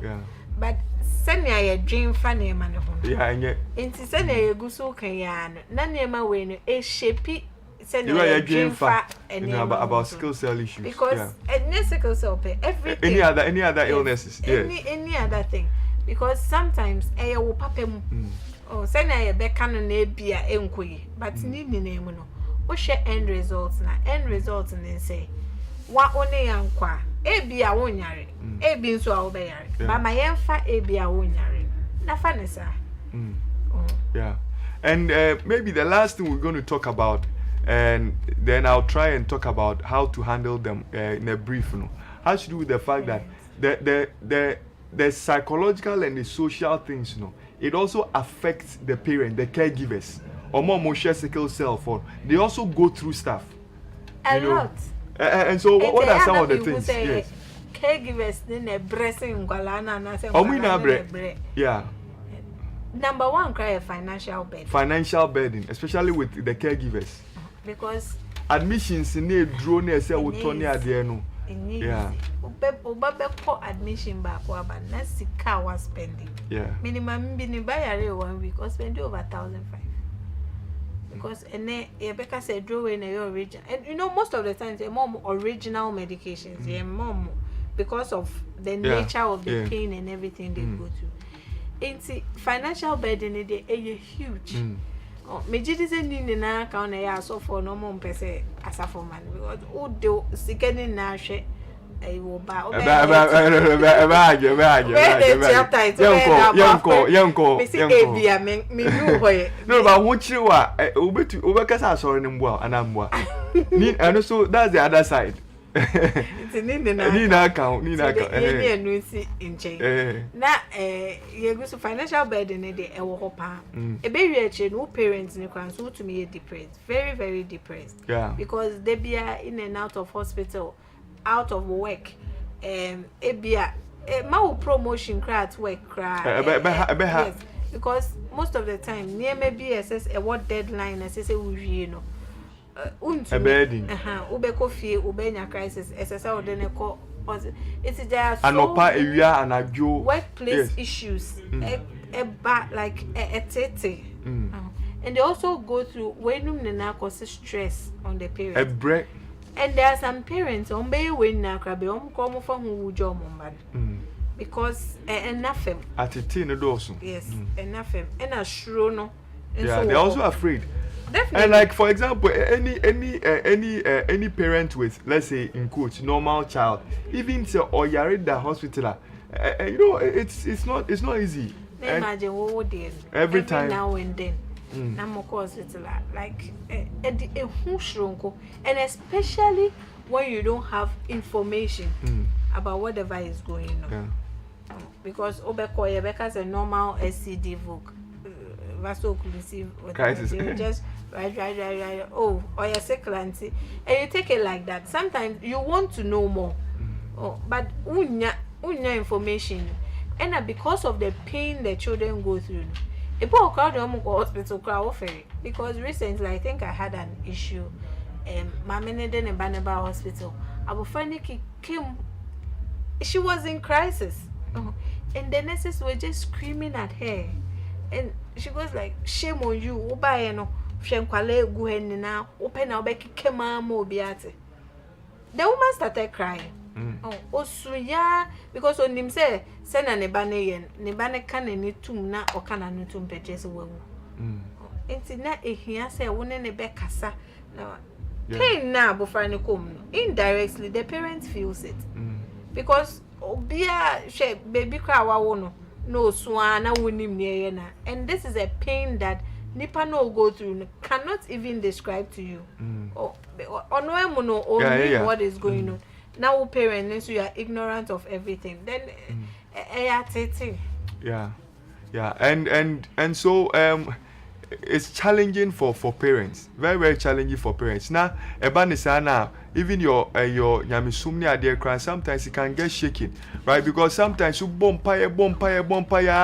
But send ya dream fa na ma ne ho. Yeah, anye. Enti say na ye guso kan ya no. Na ne ma we no e shape send ya dream fa about sickle cell issues. Because any sickle cell everything. Any other illnesses. Any other thing. Because sometimes wo papa mu. Oh, say na ye be kan na bia enkoyi but ni name no wo hwe end results na end results ne say wa one yankwa bia wo nyare bi nso a wo be yare ba ma yemfa bia wo nyare na fa ne sa yeah. And maybe the last thing we're going to talk about, and then I'll try and talk about how to handle them in a brief, you know, has to do with the fact that the psychological and the social things, you know, it also affects the parent, the caregivers, or more share sickle cell for. They also go through stuff. A lot. And so, what are some of the things? Yes. Caregivers, then a blessing, yeah. Number one, cry a financial burden. Financial burden, especially with the caregivers. Because admissions in a drone, I say, would turn near the end. Yeah. Ubebe admission back but na sika was spending. Yeah. Minimum be buy 1 week or spend over 1,500. Because Rebecca said draw in your original, and you know most of the times they're more original medications. They're more because of the nature of the pain and everything they go through. It's financial burden is huge. Majority say ni na ka na ya so for no more pese asafo man because who do sikeni na hwe wo ba no ba ho chiri wa obekasa asori ni mbo anambo ni and so that's the other side. Ni na account enu si nchen na ye go so financial burden dey e wo pa e be wi ache no parents ni kwan so to me depressed, very very depressed. Yeah. Because they be in and out of hospital, out of work, ma promotion cry at work cry. Yes, because most of the time near maybe assess a what deadline assess we know. Ubeko fie ubenya crisis SSA odene ko it's there so anopa ewia anajo workplace issues like tete and they also go through when na cause stress on the parents. And there are some parents on be when na krabe come from who job mbad because enough at a teen also. Yes, enough and a sure no. Yeah, they're also afraid. Definitely. And like for example, any parent with, let's say in quotes, normal child, even say or you're in the hospital, you know, it's not easy. Imagine what they every time now and then. Hospital like and especially when you don't have information about whatever is going on. Yeah. Because Obeka a normal SCD voc vaso-occlusive crisis. You just right. Oh, or you're sick, and you take it like that. Sometimes you want to know more, but unya information, and because of the pain the children go through, people crowd them go hospital crowd because recently I think I had an issue. My manager in Banaba Hospital, our friend came. She was in crisis, and the nurses were just screaming at her. And she goes like, shame on you, Oba no, Shenkwale Guhenina, open our becky Kemamo Biate. The woman started crying. Oh, Suya, because on him say, send a nebane can any tomb na or can a new tomb purchase away. It's not a here say, one in a becassa. Now, pain now, before any come. Indirectly, the parents feels it. Because, oh, baby cry, no swan, I wouldn't near na. And this is a pain that Nipa no go through, cannot even describe to you. Or no what is going on. Now parents, you are ignorant of everything. Then yeah. And so it's challenging for parents. Very, very challenging for parents. Now, now even your nyamisumni idea cry, sometimes it can get shaken, right? Because sometimes you bumpire,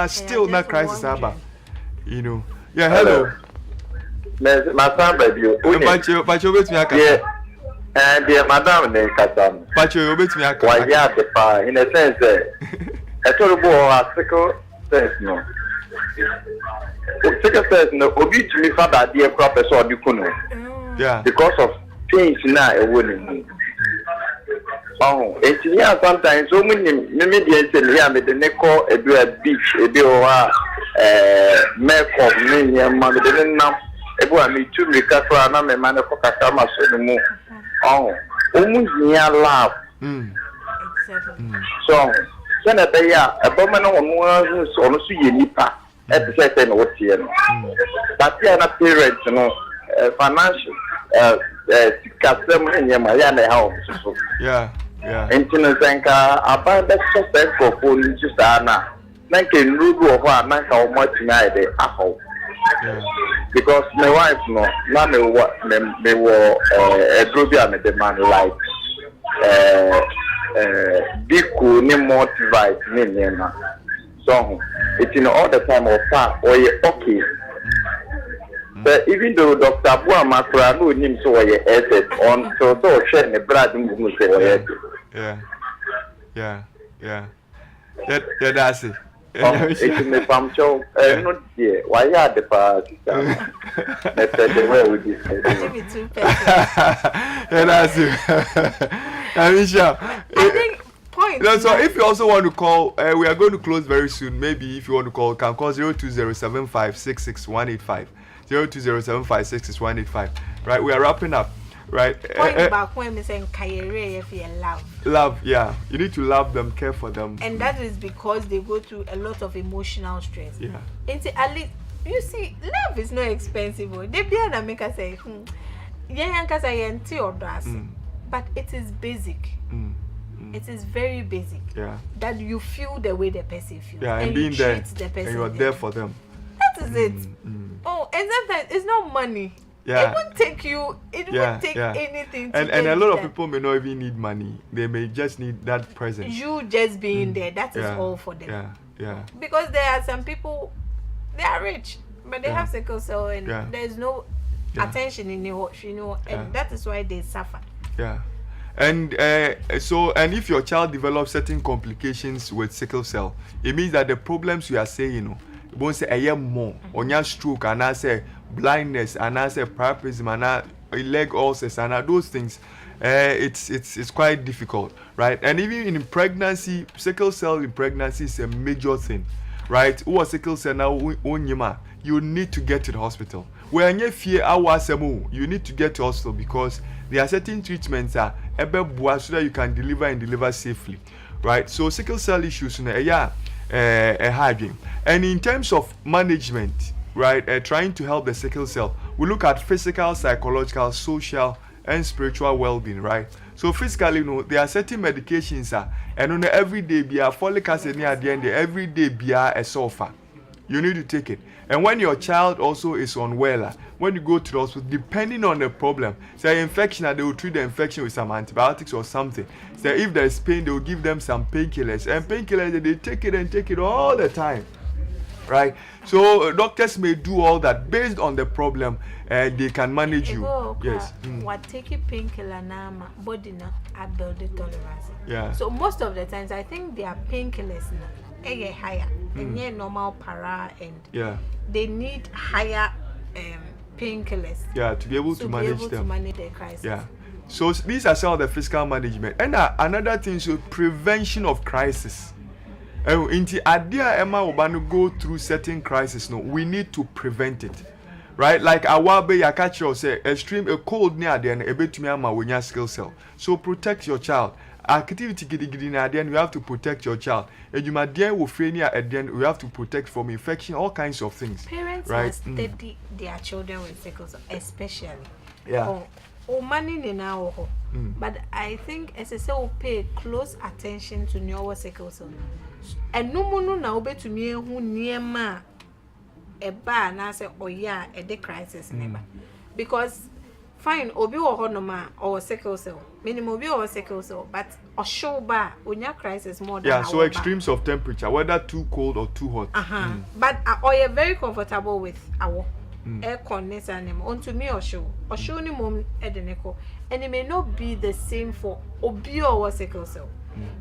still not crisis about. You know. Yeah, hello. My son, baby. Pacho, wait me a and dear madam, then Katam. Pacho, wait me a Why, yeah, the fire, in a sense, I told the boy, a sickle says no. Sickle says no, Obi to me, father, dear crop, I saw you couldn't. Yeah. Because of things now, a woman. Oh, it's here sometimes. So many medians and we are the neco, a beach, a bill, make of me, and mother didn't know. Everyone me to recover, and I'm a man of Kakama, so the more. Oh, almost near love. So, Senator, a woman on so you nipa at the second what here. But they are not parents, you know, financial, customer in my house. Yeah. And Tinasanka, about that suspect for police, Anna. Nankin Rugo of one, not how much night they are. Because my wife, no, none of what they were a Drubian at the man like Biku, ni motivate, Nina. So it's in all the time of part or you okay. But even though Dr. Bua Makra knew him so I asset on so sharing a brad and Yeah, that's it. It's in the farm show, not here. Why are the party? Let's say the way we discuss. That's it. I think point. So if you also want to call, we are going to close very soon. Maybe if you want to call, can call 02075666185. 02075666185. Right, we are wrapping up. Right. Point back when we saying Kayere if you love. Love, yeah. You need to love them, care for them. And that is because they go through a lot of emotional stress. Yeah. And at least you see, love is not expensive. They be and make us say, but it is basic. It is very basic. Yeah. That you feel the way the person feels. Yeah, and being there, and you are there for them. That is it. Oh, and sometimes it's not money. Yeah. It won't take you. It won't take anything. And a lot of people may not even need money. They may just need that presence. You just being there. That is all for them. Yeah. Because there are some people, they are rich, but they have sickle cell, and there's no attention in the and that is why they suffer. Yeah. And and if your child develops certain complications with sickle cell, it means that the problems you are saying, won't say a year more on your stroke, and I say blindness, and I say paraplegism, and leg ulcers, and those things, it's quite difficult, right? And even in pregnancy, sickle cell in pregnancy is a major thing, right? Who are sickle cell now? You need to get to the hospital. When you fear you need to get to hospital because there are certain treatments so that you can deliver safely, right? So sickle cell issues, and in terms of management, right, trying to help the sickle cell, we look at physical, psychological, social, and spiritual well-being, right? So physically, there are certain medications, and on the everyday, folic acid near the end, every day, a sulfur. You need to take it. And when your child also is unwell, when you go to the hospital, depending on the problem, say infection, they will treat the infection with some antibiotics or something. So if there is pain, they will give them some painkillers. And painkillers, they take it all the time. Right? So doctors may do all that based on the problem, and they can manage you. Yes. What take a painkiller now, body now, I build the tolerance. Yeah. So most of the times, I think they are painkillers now. higher. And normal para and yeah, they need higher painkillers. Yeah, to be able to manage be able them. to manage their crisis. Yeah. So these are some of the physical management. And another thing, so prevention of crisis. Inti adia Emma Obano go through certain crisis. No, we need to prevent it. Right? Like awabe yakachi say extreme a cold near the end ebetumi ama wonya skill cell. So protect your child. Activity gidi na then you have to protect your child. Ejuma den wo frenia at then we have to protect from infection, all kinds of things. Parents right? must study their children with sickle cell, especially. Yeah. Money now, but I think SSL will pay close attention to your sickle cell. And no one now be to me who near ma a bar and I say, oh yeah, a day crisis never. Because fine, obi or honoma or sickle cell, minimum or sickle cell, but a show bar when your crisis more than so extremes of temperature, whether too cold or too hot. But you're very comfortable with our air conditioner onto me or show ni mom edeneko, and it may not be the same for obi or sickle cell.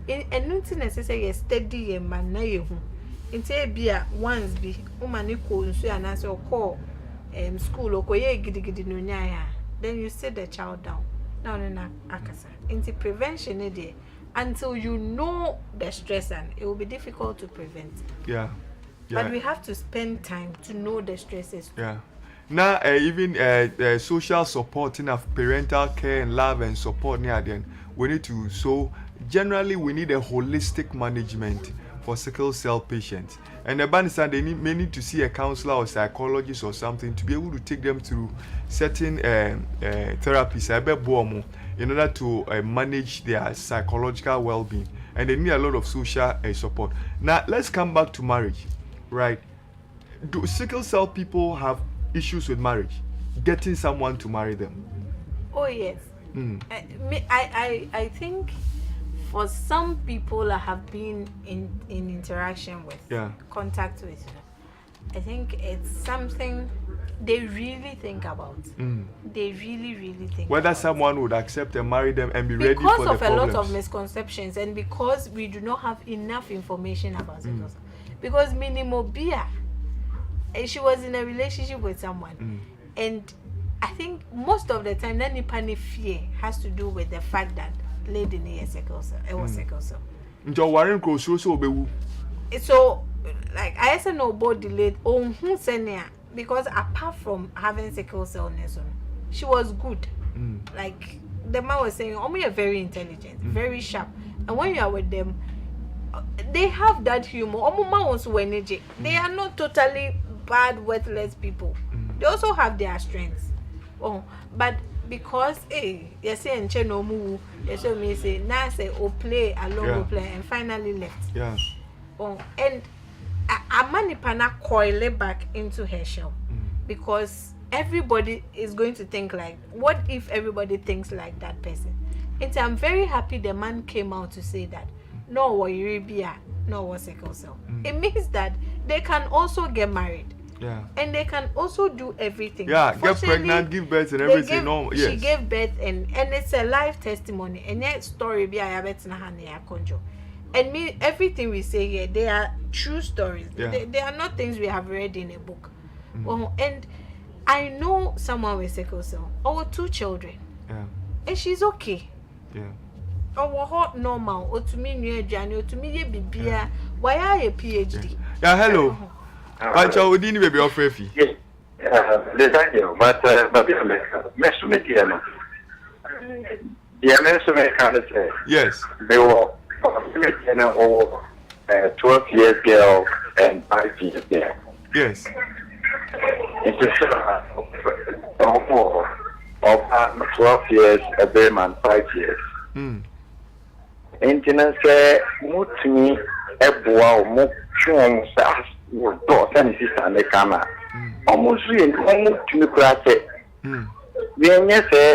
And nothing necessarily steady and man na yehu. Inte bia once be umani ko nsu anase call school or koye gidi no nya, then you sit the child down. Now na akasa. Into prevention there until you know the stress, and it will be difficult to prevent. Yeah. But we have to spend time to know the stresses. Yeah. Now even social support, parental care and love and support near then we need to. So generally we need a holistic management for sickle cell patients. And the band they may need to see a counselor or psychologist or something to be able to take them through certain therapies in order to manage their psychological well-being. And they need a lot of social support. Now let's come back to marriage, right? Do sickle cell people have issues with marriage? Getting someone to marry them? Oh yes. I think for some people I have been in interaction with, contact with, I think it's something they really think about. They really think whether about someone would accept and marry them and be ready for the because of problems. a lot of misconceptions, and because we do not have enough information about it. Because Minimobia, she was in a relationship with someone, and I think most of the time that Nipani fear has to do with the fact that lady near sickle cell, it was sickle cell. So like I said, no body delayed because apart from having sickle cell, she was good. Like the man was saying, oh, you're very intelligent, very sharp, and when you are with them, they have that humor. They are not totally bad, worthless people. They also have their strengths. But because you say and no move, you show me say now say play along play and finally left. And a manipana coil back into her shell because everybody is going to think like, what if everybody thinks like that person? And I'm very happy the man came out to say that no Euribia, no sickle cell. It means that they can also get married. And they can also do everything. Get pregnant, give birth and everything. She gave birth and it's a life testimony. And that story be I bet na konjo. And me, everything we say here, they are true stories. They are not things we have read in a book. And I know someone with sickle cell, 2 children. And she's okay. Hot normal, or to me near January, to me bibia. Why are you PhD? Hello. But you didn't be your free. Yes. But yes. They were 12 years girl and 5 years girl. Yes. It's of 12 years, a baby man 5 years. Internet say, Mutmi, Ebwa, Mukchum, Sass, and sister and the camera. Almost really, almost to the we say,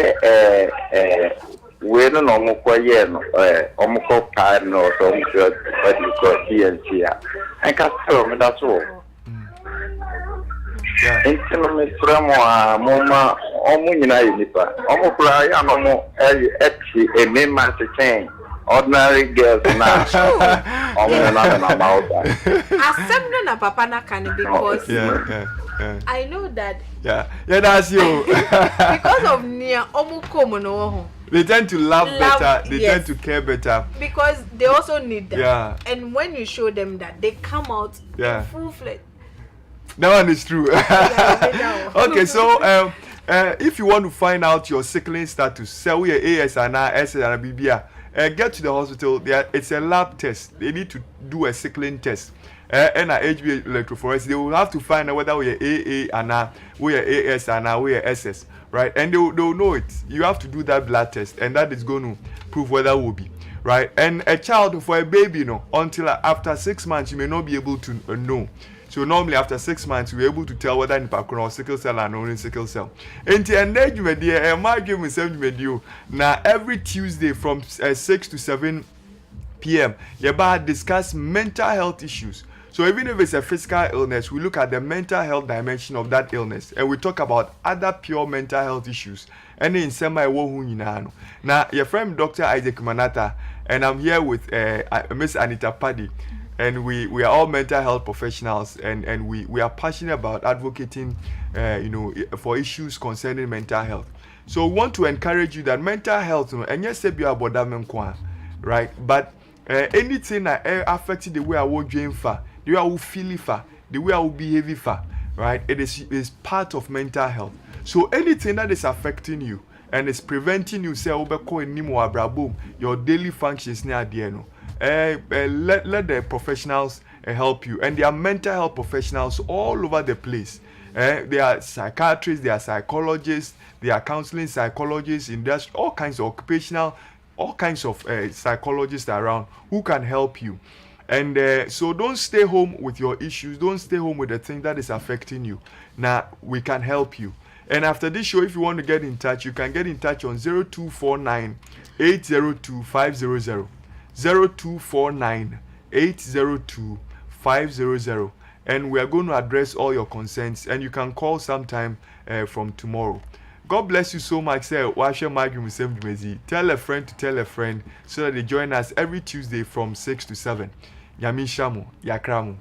we don't know almost time no, so what you call here. I can't tell me that's all. Intimate from Moma, almost United, almost cry, a main man to change. ordinary girls now. Assembly na papa na can because yeah. I know that. Yeah, that's you. Because of near omukomo no. They tend to love better. They tend to care better. Because they also need that. Yeah. And when you show them that, they come out in full fledged. That one is true. Okay, so if you want to find out your sickling status, say we are AS and SS and BBA, get to the hospital. It's a lab test. They need to do a sickling test. And HB electrophoresis, they will have to find out whether we are AA and we are AS and we are SS, right? And they'll know it. You have to do that blood test, and that is going to prove whether we'll be right. And a child, for a baby, until after 6 months, you may not be able to know. So normally after 6 months, we're able to tell whether in or sickle cell and only sickle cell. And the engagement, now every Tuesday from 6 to 7 p.m. you discuss mental health issues. So even if it's a physical illness, we look at the mental health dimension of that illness, and we talk about other pure mental health issues. And in semi now your friend Dr. Isaac Manata, and I'm here with Miss Anita Paddy, and we are all mental health professionals, and we are passionate about advocating for issues concerning mental health. So we want to encourage you that mental health, and yes, be about that, right? But anything that affects the way I will dream for, the way I will feel for, the way I will behave for, right? It is part of mental health. So anything that is affecting you and is preventing you, say, your daily functions near the end, let the professionals help you. And there are mental health professionals all over the place. There are psychiatrists, there are psychologists, there are counseling psychologists, all kinds of occupational, all kinds of psychologists around who can help you. And so don't stay home with your issues. Don't stay home with the thing that is affecting you. Now, we can help you. And after this show, if you want to get in touch, you can get in touch on 0249 802 500. 0249 802 500. And we are going to address all your concerns. And you can call sometime from tomorrow. God bless you so much. Tell a friend to tell a friend so that they join us every Tuesday from 6 to 7. Yami Shamu, Yakramu.